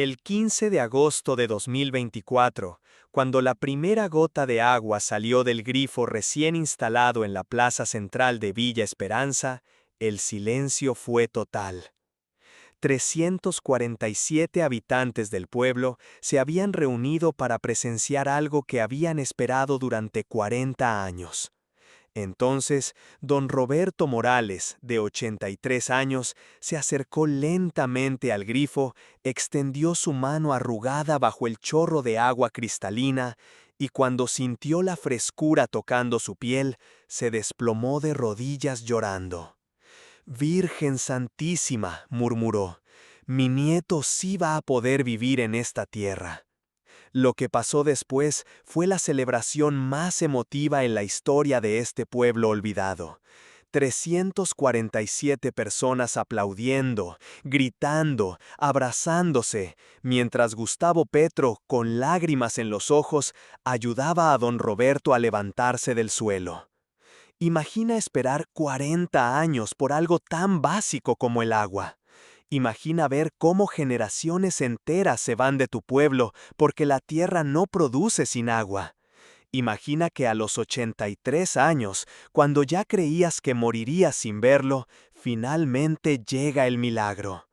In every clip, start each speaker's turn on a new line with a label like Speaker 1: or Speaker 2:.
Speaker 1: El 15 de agosto de 2024, cuando la primera gota de agua salió del grifo recién instalado en la plaza central de Villa Esperanza, el silencio fue total. 347 habitantes del pueblo se habían reunido para presenciar algo que habían esperado durante 40 años. Entonces, don Roberto Morales, de 83 años, se acercó lentamente al grifo, extendió su mano arrugada bajo el chorro de agua cristalina y cuando sintió la frescura tocando su piel, se desplomó de rodillas llorando. «Virgen Santísima», murmuró, «mi nieto sí va a poder vivir en esta tierra». Lo que pasó después fue la celebración más emotiva en la historia de este pueblo olvidado. 347 personas aplaudiendo, gritando, abrazándose, mientras Gustavo Petro, con lágrimas en los ojos, ayudaba a don Roberto a levantarse del suelo. Imagina esperar 40 años por algo tan básico como el agua. Imagina ver cómo generaciones enteras se van de tu pueblo porque la tierra no produce sin agua. Imagina que a los 83 años, cuando ya creías que morirías sin verlo, finalmente llega el milagro.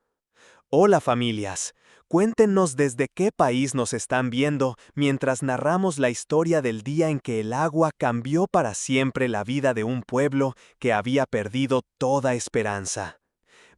Speaker 1: Hola familias, cuéntenos desde qué país nos están viendo mientras narramos la historia del día en que el agua cambió para siempre la vida de un pueblo que había perdido toda esperanza.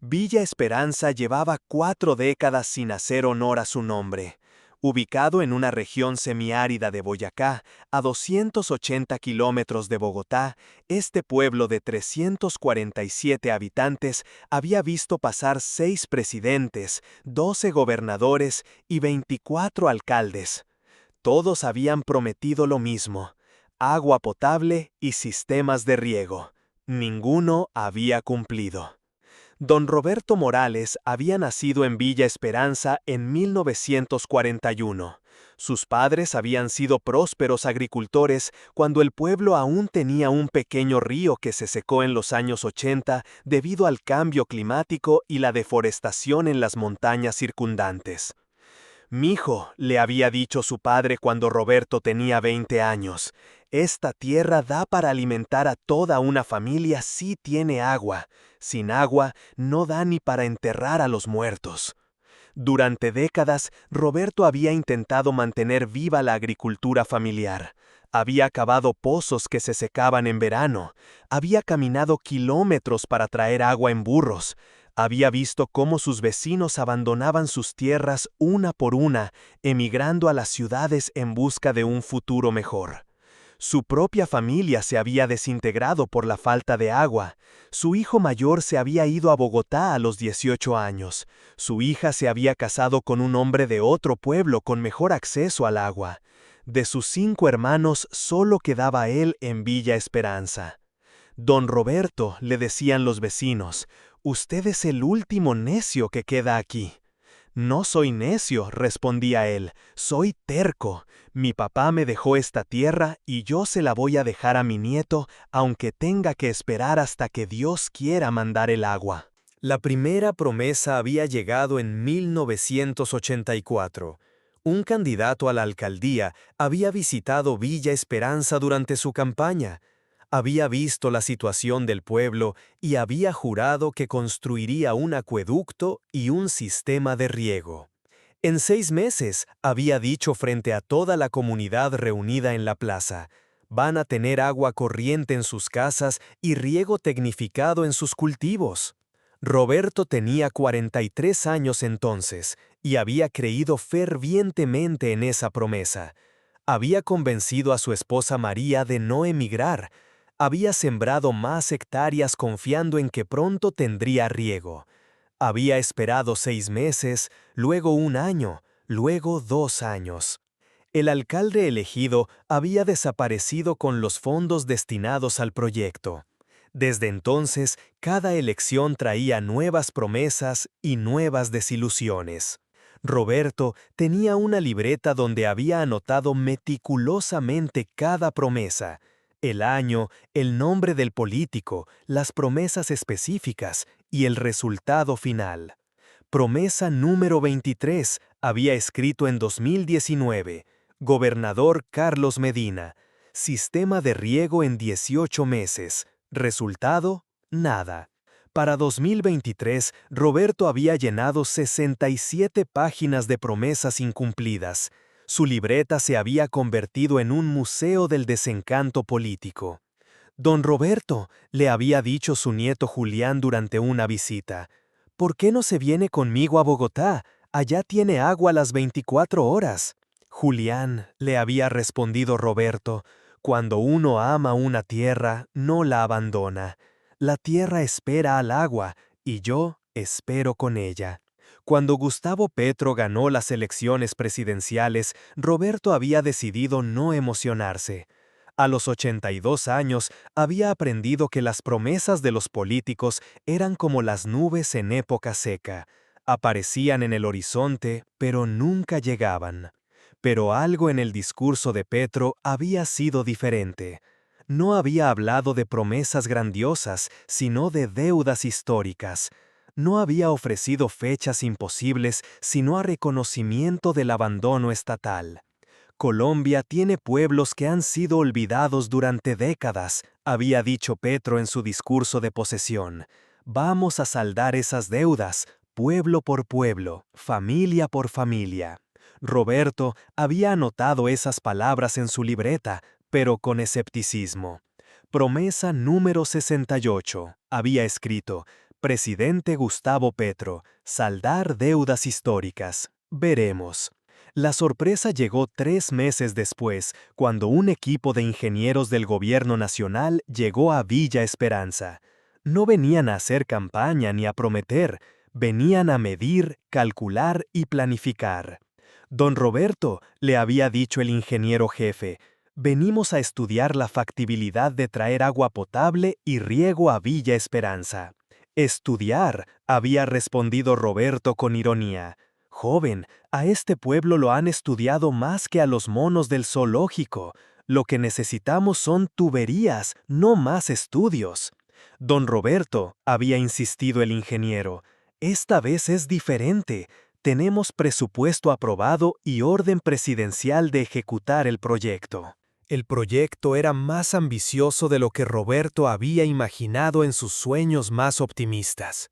Speaker 1: Villa Esperanza llevaba 4 décadas sin hacer honor a su nombre. Ubicado en una región semiárida de Boyacá, a 280 kilómetros de Bogotá, este pueblo de 347 habitantes había visto pasar 6 presidentes, 12 gobernadores y 24 alcaldes. Todos habían prometido lo mismo: agua potable y sistemas de riego. Ninguno había cumplido. Don Roberto Morales había nacido en Villa Esperanza en 1941. Sus padres habían sido prósperos agricultores cuando el pueblo aún tenía un pequeño río que se secó en los años 80 debido al cambio climático y la deforestación en las montañas circundantes. «Mijo», le había dicho su padre cuando Roberto tenía 20 años, «esta tierra da para alimentar a toda una familia si tiene agua. Sin agua, no da ni para enterrar a los muertos». Durante décadas, Roberto había intentado mantener viva la agricultura familiar. Había cavado pozos que se secaban en verano. Había caminado kilómetros para traer agua en burros. Había visto cómo sus vecinos abandonaban sus tierras una por una, emigrando a las ciudades en busca de un futuro mejor. Su propia familia se había desintegrado por la falta de agua. Su hijo mayor se había ido a Bogotá a los 18 años. Su hija se había casado con un hombre de otro pueblo con mejor acceso al agua. De sus 5 hermanos, solo quedaba él en Villa Esperanza. «Don Roberto», le decían los vecinos, «usted es el último necio que queda aquí». «No soy necio», respondía él, «soy terco. Mi papá me dejó esta tierra y yo se la voy a dejar a mi nieto, aunque tenga que esperar hasta que Dios quiera mandar el agua». La primera promesa había llegado en 1984. Un candidato a la alcaldía había visitado Villa Esperanza durante su campaña. Había visto la situación del pueblo y había jurado que construiría un acueducto y un sistema de riego. En 6 meses, había dicho frente a toda la comunidad reunida en la plaza, van a tener agua corriente en sus casas y riego tecnificado en sus cultivos. Roberto tenía 43 años entonces y había creído fervientemente en esa promesa. Había convencido a su esposa María de no emigrar. Había sembrado más hectáreas confiando en que pronto tendría riego. Había esperado 6 meses, luego 1 año, luego 2 años. El alcalde elegido había desaparecido con los fondos destinados al proyecto. Desde entonces, cada elección traía nuevas promesas y nuevas desilusiones. Roberto tenía una libreta donde había anotado meticulosamente cada promesa: el año, el nombre del político, las promesas específicas y el resultado final. Promesa número 23, había escrito en 2019, Gobernador Carlos Medina, sistema de riego en 18 meses, resultado, nada. Para 2023, Roberto había llenado 67 páginas de promesas incumplidas. Su libreta se había convertido en un museo del desencanto político. Don Roberto, le había dicho su nieto Julián durante una visita, ¿por qué no se viene conmigo a Bogotá? Allá tiene agua las 24 horas. Julián, le había respondido Roberto, cuando uno ama una tierra, no la abandona. La tierra espera al agua, y yo espero con ella. Cuando Gustavo Petro ganó las elecciones presidenciales, Roberto había decidido no emocionarse. A los 82 años, había aprendido que las promesas de los políticos eran como las nubes en época seca. Aparecían en el horizonte, pero nunca llegaban. Pero algo en el discurso de Petro había sido diferente. No había hablado de promesas grandiosas, sino de deudas históricas. No había ofrecido fechas imposibles, sino a reconocimiento del abandono estatal. Colombia tiene pueblos que han sido olvidados durante décadas, había dicho Petro en su discurso de posesión. Vamos a saldar esas deudas, pueblo por pueblo, familia por familia. Roberto había anotado esas palabras en su libreta, pero con escepticismo. Promesa número 68, había escrito, Presidente Gustavo Petro, saldar deudas históricas. Veremos. La sorpresa llegó 3 meses después, cuando un equipo de ingenieros del Gobierno Nacional llegó a Villa Esperanza. No venían a hacer campaña ni a prometer, venían a medir, calcular y planificar. Don Roberto, le había dicho el ingeniero jefe, venimos a estudiar la factibilidad de traer agua potable y riego a Villa Esperanza. Estudiar, había respondido Roberto con ironía. Joven, a este pueblo lo han estudiado más que a los monos del zoológico. Lo que necesitamos son tuberías, no más estudios. Don Roberto, había insistido el ingeniero, esta vez es diferente. Tenemos presupuesto aprobado y orden presidencial de ejecutar el proyecto. El proyecto era más ambicioso de lo que Roberto había imaginado en sus sueños más optimistas.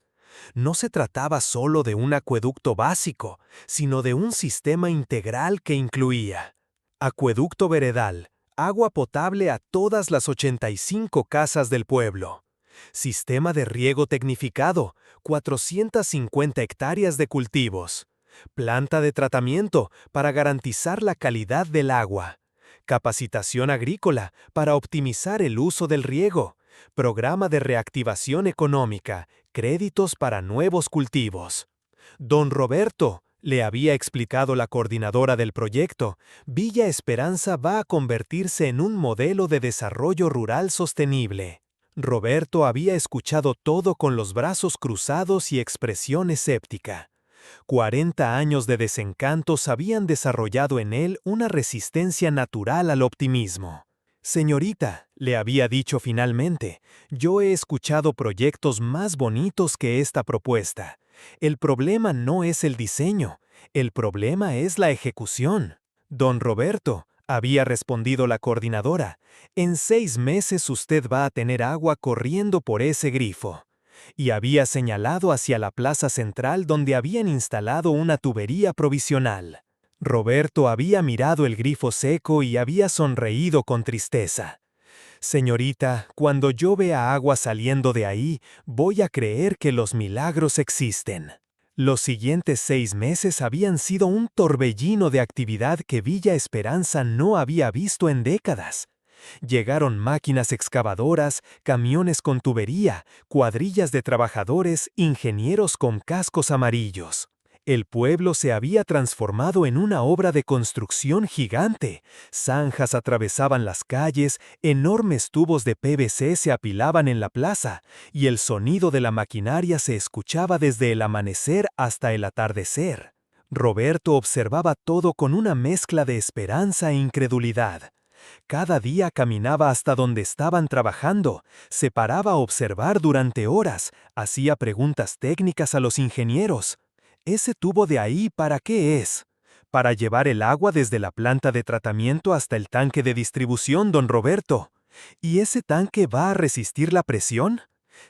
Speaker 1: No se trataba solo de un acueducto básico, sino de un sistema integral que incluía acueducto veredal, agua potable a todas las 85 casas del pueblo, sistema de riego tecnificado, 450 hectáreas de cultivos, planta de tratamiento para garantizar la calidad del agua, capacitación agrícola para optimizar el uso del riego, programa de reactivación económica, créditos para nuevos cultivos. Don Roberto, le había explicado la coordinadora del proyecto, Villa Esperanza va a convertirse en un modelo de desarrollo rural sostenible. Roberto había escuchado todo con los brazos cruzados y expresión escéptica. 40 años de desencantos habían desarrollado en él una resistencia natural al optimismo. Señorita, le había dicho finalmente, yo he escuchado proyectos más bonitos que esta propuesta. El problema no es el diseño, el problema es la ejecución. Don Roberto, había respondido la coordinadora, en 6 meses usted va a tener agua corriendo por ese grifo. Y había señalado hacia la plaza central donde habían instalado una tubería provisional. Roberto había mirado el grifo seco y había sonreído con tristeza. Señorita, cuando yo vea agua saliendo de ahí, voy a creer que los milagros existen. Los siguientes 6 meses habían sido un torbellino de actividad que Villa Esperanza no había visto en décadas. Llegaron máquinas excavadoras, camiones con tubería, cuadrillas de trabajadores, ingenieros con cascos amarillos. El pueblo se había transformado en una obra de construcción gigante. Zanjas atravesaban las calles, enormes tubos de PVC se apilaban en la plaza, y el sonido de la maquinaria se escuchaba desde el amanecer hasta el atardecer. Roberto observaba todo con una mezcla de esperanza e incredulidad. Cada día caminaba hasta donde estaban trabajando, se paraba a observar durante horas, hacía preguntas técnicas a los ingenieros.
Speaker 2: ¿Ese tubo de ahí para qué es? Para llevar el agua desde la planta de tratamiento hasta el tanque de distribución, don Roberto. ¿Y ese tanque va a resistir la presión?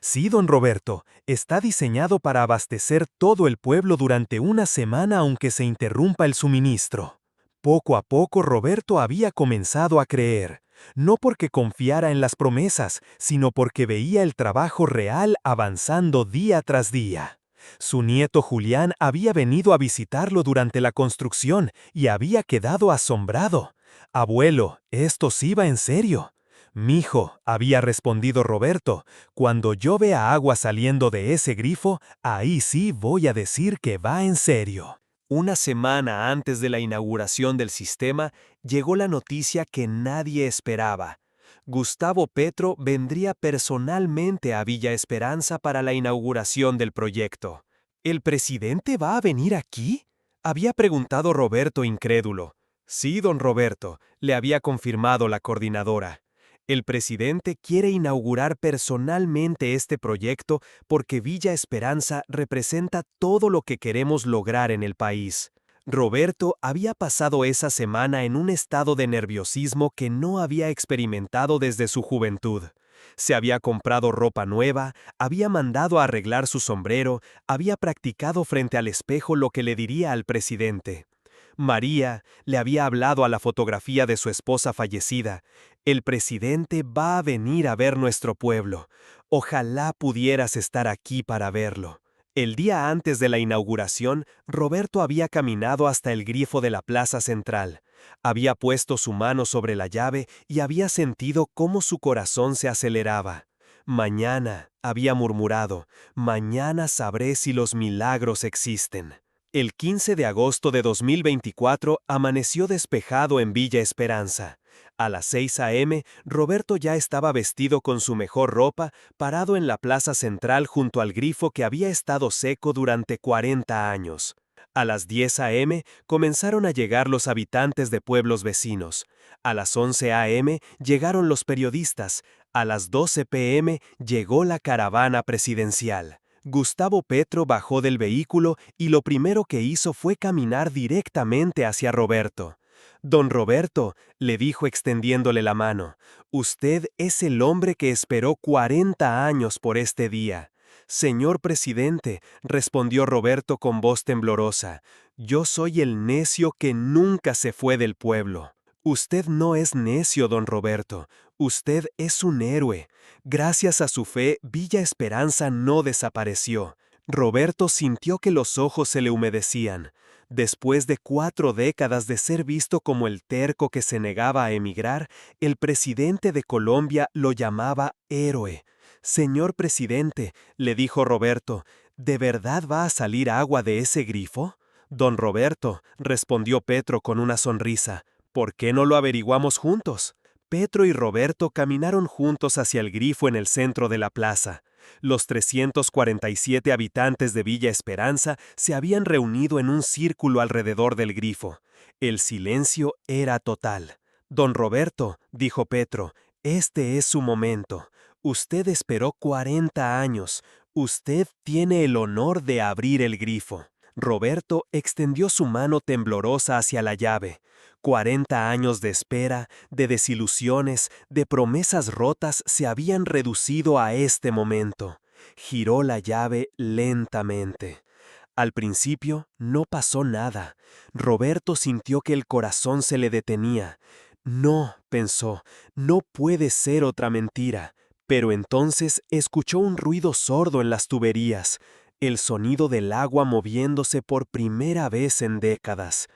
Speaker 2: Sí, don Roberto, está diseñado para abastecer todo el pueblo durante una semana aunque se interrumpa el suministro. Poco a poco Roberto había comenzado a creer, no porque confiara en las promesas, sino porque veía el trabajo real avanzando día tras día. Su nieto Julián había venido a visitarlo durante la construcción y había quedado asombrado. «Abuelo, esto sí va en serio». «Mijo», había respondido Roberto, «cuando yo vea agua saliendo de ese grifo, ahí sí voy a decir que va en serio».
Speaker 1: Una semana antes de la inauguración del sistema, llegó la noticia que nadie esperaba. Gustavo Petro vendría personalmente a Villa Esperanza para la inauguración del proyecto. ¿El presidente va a venir aquí?, había preguntado Roberto incrédulo. Sí, don Roberto, le había confirmado la coordinadora. El presidente quiere inaugurar personalmente este proyecto porque Villa Esperanza representa todo lo que queremos lograr en el país. Roberto había pasado esa semana en un estado de nerviosismo que no había experimentado desde su juventud. Se había comprado ropa nueva, había mandado a arreglar su sombrero, había practicado frente al espejo lo que le diría al presidente. María le había hablado a la fotografía de su esposa fallecida. El presidente va a venir a ver nuestro pueblo. Ojalá pudieras estar aquí para verlo. El día antes de la inauguración, Roberto había caminado hasta el grifo de la plaza central. Había puesto su mano sobre la llave y había sentido cómo su corazón se aceleraba. Mañana, había murmurado, mañana sabré si los milagros existen. El 15 de agosto de 2024 amaneció despejado en Villa Esperanza. A las 6 a.m., Roberto ya estaba vestido con su mejor ropa, parado en la plaza central junto al grifo que había estado seco durante 40 años. A las 10 a.m. comenzaron a llegar los habitantes de pueblos vecinos. A las 11 a.m. llegaron los periodistas. A las 12 p.m. llegó la caravana presidencial. Gustavo Petro bajó del vehículo y lo primero que hizo fue caminar directamente hacia Roberto. «Don Roberto», le dijo extendiéndole la mano, «usted es el hombre que esperó 40 años por este día». «Señor presidente», respondió Roberto con voz temblorosa, «yo soy el necio que nunca se fue del pueblo». «Usted no es necio, don Roberto, usted es un héroe. Gracias a su fe, Villa Esperanza no desapareció». Roberto sintió que los ojos se le humedecían. Después de 4 décadas de ser visto como el terco que se negaba a emigrar, el presidente de Colombia lo llamaba héroe. «Señor presidente», le dijo Roberto, «¿de verdad va a salir agua de ese grifo?» «Don Roberto», respondió Petro con una sonrisa, «¿por qué no lo averiguamos juntos?» Petro y Roberto caminaron juntos hacia el grifo en el centro de la plaza. Los 347 habitantes de Villa Esperanza se habían reunido en un círculo alrededor del grifo. El silencio era total. «Don Roberto», dijo Petro, «este es su momento. Usted esperó 40 años. Usted tiene el honor de abrir el grifo». Roberto extendió su mano temblorosa hacia la llave. 40 años de espera, de desilusiones, de promesas rotas se habían reducido a este momento. Giró la llave lentamente. Al principio no pasó nada. Roberto sintió que el corazón se le detenía. «No», pensó, «no puede ser otra mentira». Pero entonces escuchó un ruido sordo en las tuberías, el sonido del agua moviéndose por primera vez en décadas.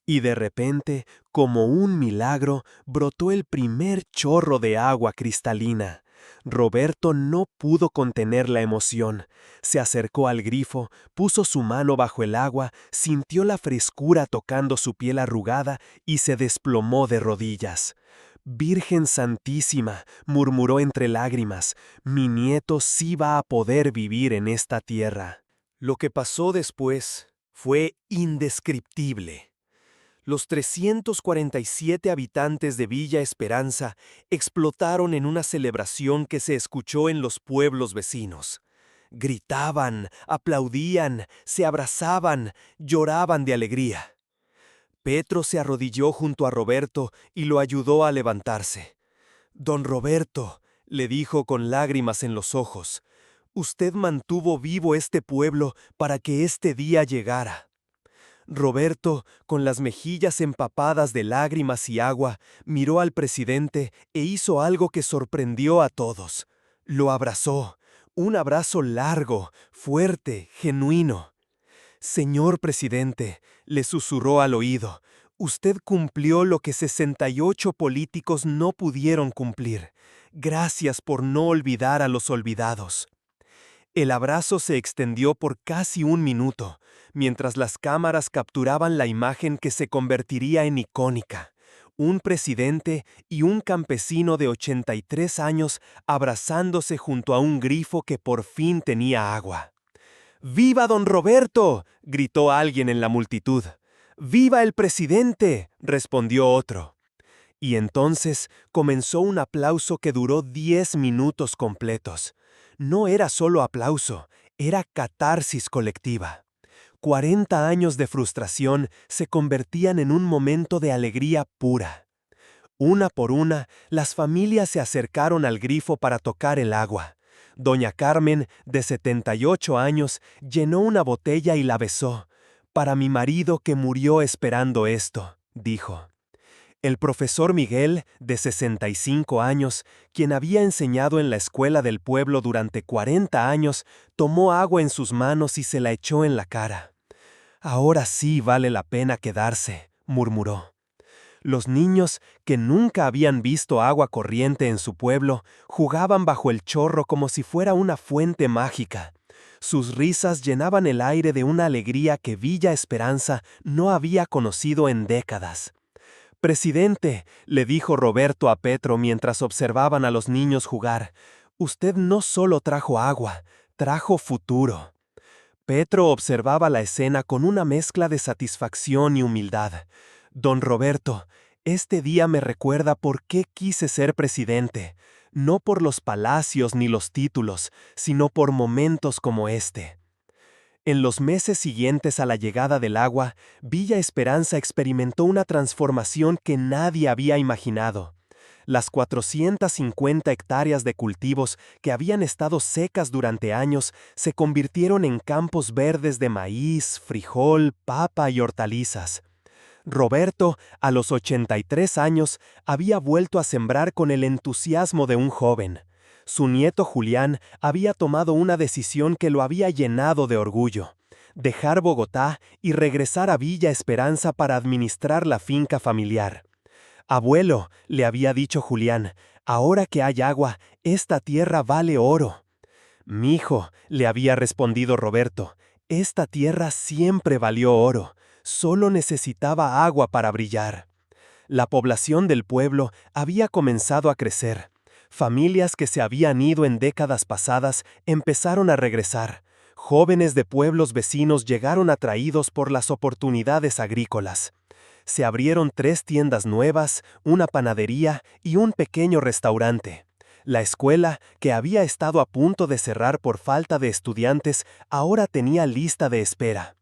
Speaker 1: Y de repente, como un milagro, brotó el primer chorro de agua cristalina. Roberto no pudo contener la emoción. Se acercó al grifo, puso su mano bajo el agua, sintió la frescura tocando su piel arrugada y se desplomó de rodillas. «Virgen Santísima», murmuró entre lágrimas, «mi nieto sí va a poder vivir en esta tierra». Lo que pasó después fue indescriptible. Los 347 habitantes de Villa Esperanza explotaron en una celebración que se escuchó en los pueblos vecinos. gritaban, aplaudían, se abrazaban, lloraban de alegría. Petro se arrodilló junto a Roberto y lo ayudó a levantarse. «Don Roberto», le dijo con lágrimas en los ojos, «usted mantuvo vivo este pueblo para que este día llegara». Roberto, con las mejillas empapadas de lágrimas y agua, miró al presidente e hizo algo que sorprendió a todos. Lo abrazó, un abrazo largo, fuerte, genuino. «Señor presidente», le susurró al oído, «usted cumplió lo que 68 políticos no pudieron cumplir. Gracias por no olvidar a los olvidados». El abrazo se extendió por casi un minuto, mientras las cámaras capturaban la imagen que se convertiría en icónica. Un presidente y un campesino de 83 años abrazándose junto a un grifo que por fin tenía agua. «¡Viva don Roberto!», gritó alguien en la multitud. «¡Viva el presidente!», respondió otro. Y entonces comenzó un aplauso que duró 10 minutos completos. No era solo aplauso, era catarsis colectiva. 40 años de frustración se convertían en un momento de alegría pura. Una por una, las familias se acercaron al grifo para tocar el agua. Doña Carmen, de 78 años, llenó una botella y la besó. «Para mi marido que murió esperando esto», dijo. El profesor Miguel, de 65 años, quien había enseñado en la escuela del pueblo durante 40 años, tomó agua en sus manos y se la echó en la cara. «Ahora sí vale la pena quedarse», murmuró. Los niños, que nunca habían visto agua corriente en su pueblo, jugaban bajo el chorro como si fuera una fuente mágica. Sus risas llenaban el aire de una alegría que Villa Esperanza no había conocido en décadas. «Presidente», le dijo Roberto a Petro mientras observaban a los niños jugar, «usted no solo trajo agua, trajo futuro». Petro observaba la escena con una mezcla de satisfacción y humildad. «Don Roberto, este día me recuerda por qué quise ser presidente, no por los palacios ni los títulos, sino por momentos como este». En los meses siguientes a la llegada del agua, Villa Esperanza experimentó una transformación que nadie había imaginado. Las 450 hectáreas de cultivos que habían estado secas durante años se convirtieron en campos verdes de maíz, frijol, papa y hortalizas. Roberto, a los 83 años, había vuelto a sembrar con el entusiasmo de un joven. Su nieto Julián había tomado una decisión que lo había llenado de orgullo: dejar Bogotá y regresar a Villa Esperanza para administrar la finca familiar. «Abuelo», le había dicho Julián, «ahora que hay agua, esta tierra vale oro». «Mijo», le había respondido Roberto, «esta tierra siempre valió oro, solo necesitaba agua para brillar». La población del pueblo había comenzado a crecer. Familias que se habían ido en décadas pasadas empezaron a regresar. Jóvenes de pueblos vecinos llegaron atraídos por las oportunidades agrícolas. Se abrieron 3 tiendas nuevas, una panadería y un pequeño restaurante. La escuela, que había estado a punto de cerrar por falta de estudiantes, ahora tenía lista de espera.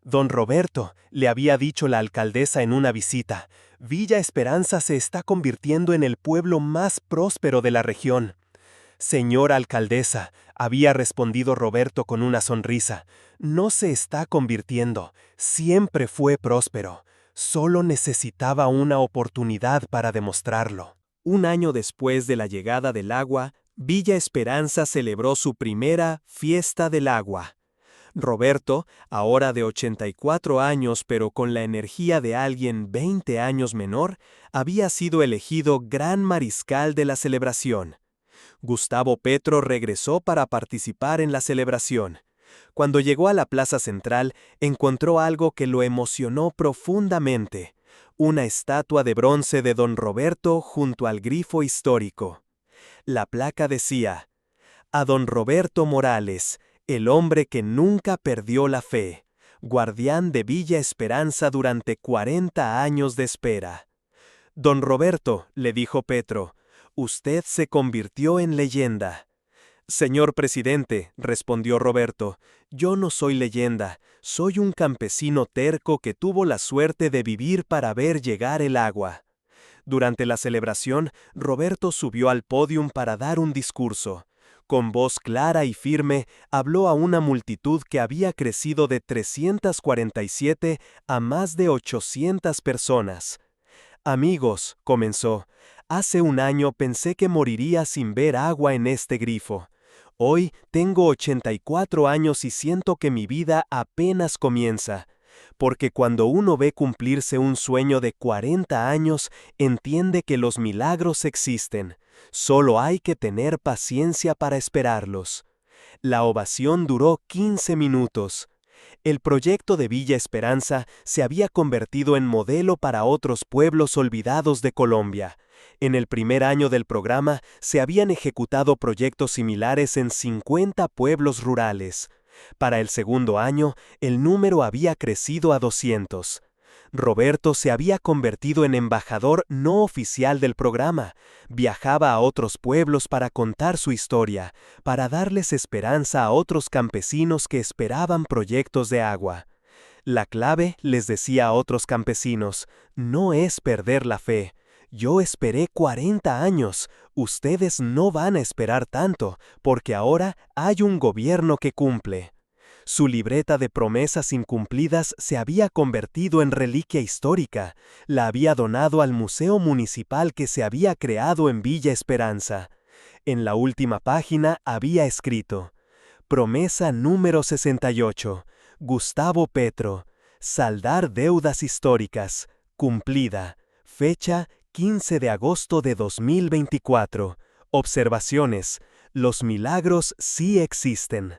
Speaker 1: «Don Roberto», le había dicho la alcaldesa en una visita, «Villa Esperanza se está convirtiendo en el pueblo más próspero de la región». «Señora alcaldesa», había respondido Roberto con una sonrisa, «no se está convirtiendo, siempre fue próspero. Solo necesitaba una oportunidad para demostrarlo». Un año después de la llegada del agua, Villa Esperanza celebró su primera fiesta del agua. Roberto, ahora de 84 años pero con la energía de alguien 20 años menor, había sido elegido gran mariscal de la celebración. Gustavo Petro regresó para participar en la celebración. Cuando llegó a la plaza central, encontró algo que lo emocionó profundamente: una estatua de bronce de don Roberto junto al grifo histórico. La placa decía: «A don Roberto Morales, el hombre que nunca perdió la fe, guardián de Villa Esperanza durante 40 años de espera». «Don Roberto», le dijo Petro, «usted se convirtió en leyenda». Señor presidente, respondió Roberto, yo no soy leyenda, soy un campesino terco que tuvo la suerte de vivir para ver llegar el agua. Durante la celebración, Roberto subió al pódium para dar un discurso. Con voz clara y firme, habló a una multitud que había crecido de 347 a más de 800 personas. Amigos, comenzó, hace un año pensé que moriría sin ver agua en este grifo. Hoy tengo 84 años y siento que mi vida apenas comienza. Porque cuando uno ve cumplirse un sueño de 40 años, entiende que los milagros existen. Solo hay que tener paciencia para esperarlos. La ovación duró 15 minutos. El proyecto de Villa Esperanza se había convertido en modelo para otros pueblos olvidados de Colombia. En el primer año del programa se habían ejecutado proyectos similares en 50 pueblos rurales. Para el segundo año, el número había crecido a 200. Roberto se había convertido en embajador no oficial del programa. Viajaba a otros pueblos para contar su historia, para darles esperanza a otros campesinos que esperaban proyectos de agua. La clave, les decía a otros campesinos, no es perder la fe. Yo esperé 40 años, ustedes no van a esperar tanto, porque ahora hay un gobierno que cumple. Su libreta de promesas incumplidas se había convertido en reliquia histórica. La había donado al museo municipal que se había creado en Villa Esperanza. En la última página había escrito: Promesa número 68. Gustavo Petro. Saldar deudas históricas. Cumplida. Fecha 15 de agosto de 2024. Observaciones. Los milagros sí existen.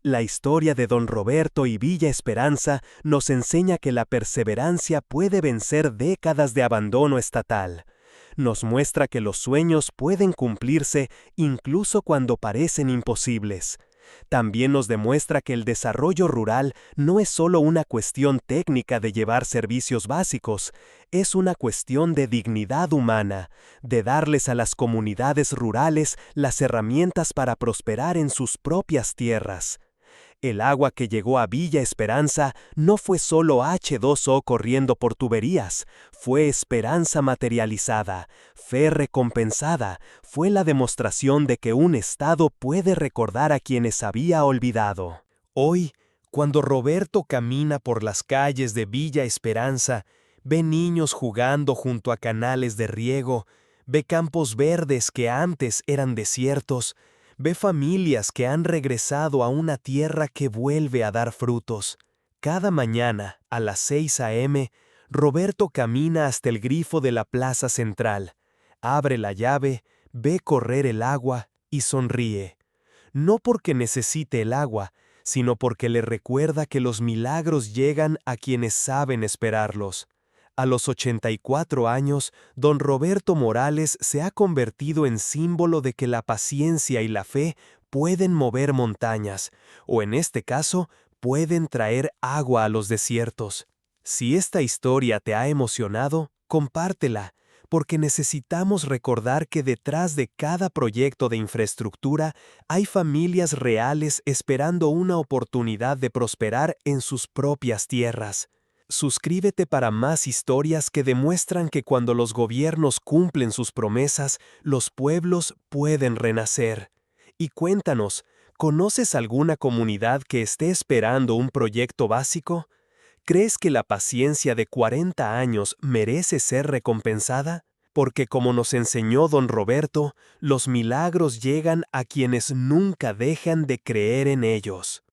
Speaker 1: La historia de Don Roberto y Villa Esperanza nos enseña que la perseverancia puede vencer décadas de abandono estatal. Nos muestra que los sueños pueden cumplirse incluso cuando parecen imposibles. También nos demuestra que el desarrollo rural no es solo una cuestión técnica de llevar servicios básicos, es una cuestión de dignidad humana, de darles a las comunidades rurales las herramientas para prosperar en sus propias tierras. El agua que llegó a Villa Esperanza no fue solo H2O corriendo por tuberías, fue esperanza materializada, fe recompensada, fue la demostración de que un Estado puede recordar a quienes había olvidado. Hoy, cuando Roberto camina por las calles de Villa Esperanza, ve niños jugando junto a canales de riego, ve campos verdes que antes eran desiertos, ve familias que han regresado a una tierra que vuelve a dar frutos. Cada mañana, a las 6 a.m., Roberto camina hasta el grifo de la plaza central, abre la llave, ve correr el agua y sonríe. No porque necesite el agua, sino porque le recuerda que los milagros llegan a quienes saben esperarlos. A los 84 años, don Roberto Morales se ha convertido en símbolo de que la paciencia y la fe pueden mover montañas, o en este caso, pueden traer agua a los desiertos. Si esta historia te ha emocionado, compártela, porque necesitamos recordar que detrás de cada proyecto de infraestructura hay familias reales esperando una oportunidad de prosperar en sus propias tierras. Suscríbete para más historias que demuestran que cuando los gobiernos cumplen sus promesas, los pueblos pueden renacer. Y cuéntanos, ¿conoces alguna comunidad que esté esperando un proyecto básico? ¿Crees que la paciencia de 40 años merece ser recompensada? Porque como nos enseñó don Roberto, los milagros llegan a quienes nunca dejan de creer en ellos.